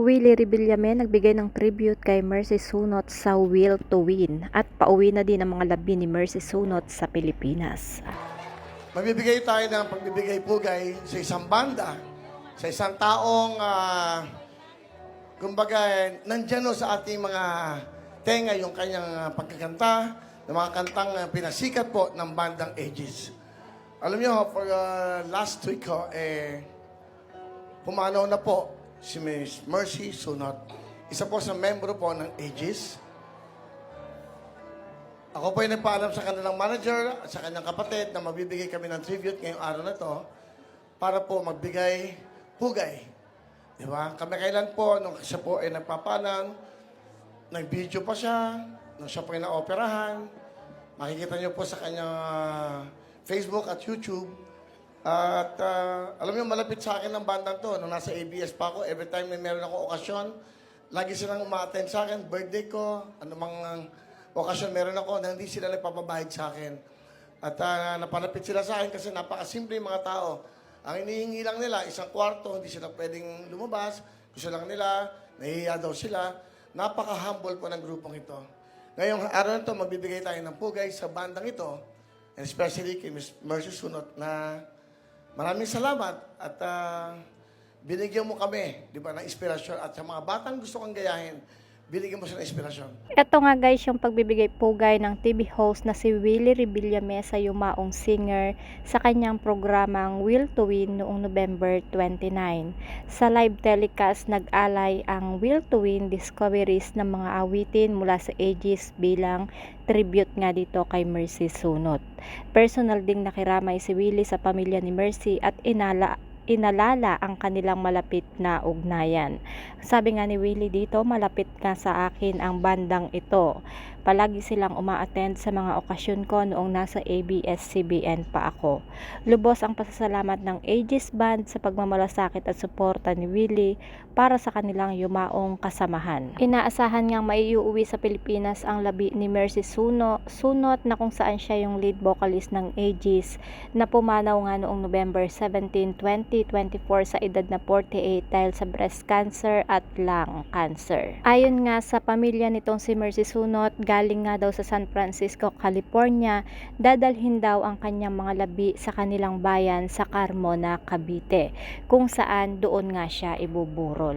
Willie Rebillame nagbigay ng tribute kay Mercy Sunot sa Will to Win at pauwi na din ang mga labi ni Mercy Sunot sa Pilipinas. Magbibigay tayo ng pagbibigay-pugay sa isang banda, sa isang taong, kumbaga, nandyan sa ating mga tenga yung kanyang pagkakanta, ng mga kantang pinasikat po ng bandang Aegis. Alam niyo, for last week pumanaw na po si Miss Mercy Sunot. Isa po sa membro po ng Aegis. Ako po ay nagpaalam sa kanilang manager at sa kanyang kapatid na magbibigay kami ng tribute ngayong araw na to para po magbigay pugay. Di ba? Kami kailan po, nung siya po ay nagpapalam, nag-video pa siya, nung siya po ay na-operahan. Makikita niyo po sa kanyang Facebook at YouTube. At alam niyo, malapit sa akin ng bandang to. Nung nasa ABS pa ako, every time may meron akong okasyon, lagi silang uma-attend sa akin, birthday ko, anumang okasyon meron ako, na hindi sila nagpapabahid sa akin. At napalapit sila sa akin kasi napakasimple yung mga tao. Ang inihingi lang nila, isang kwarto, hindi sila pwedeng lumabas. Gusto lang nila, nahihiya daw sila. Napaka-humble po ng grupong ito. Ngayong araw na ito, magbibigay tayo ng pugay sa bandang ito, and especially kay Ms. Mercy Sunot, na maraming salamat at binigyan mo kami, di ba, ng inspirasyon. At sa mga batang gusto kang gayahin, binigyan mo siya ng inspirasyon. Ito nga guys yung pagbibigay pugay ng TV host na si Willie Rebillame sa yumaong singer sa kanyang programang Will to Win noong November 29. Sa live telecast nag-alay ang Will to Win discoveries ng mga awitin mula sa Aegis bilang tribute nga dito kay Mercy Sunot. Personal ding nakiramay si Willie sa pamilya ni Mercy at inalala ang kanilang malapit na ugnayan. Sabi nga ni Willie dito, malapit nga sa akin ang bandang ito. Palagi silang uma-attend sa mga okasyon ko noong nasa ABS-CBN pa ako. Lubos ang pasasalamat ng Aegis Band sa pagmamalasakit at suporta ni Willie para sa kanilang yumaong kasamahan. Inaasahan ngang maiuwi sa Pilipinas ang labi ni Mercy Sunot na kung saan siya yung lead vocalist ng Aegis na pumanaw nga noong November 17, 2024 sa edad na 48 dahil sa breast cancer at lung cancer. Ayon nga sa pamilya nitong si Mercy Sunot, galing nga daw sa San Francisco, California, dadalhin daw ang kanyang mga labi sa kanilang bayan sa Carmona, Cavite, kung saan doon nga siya ibuburol.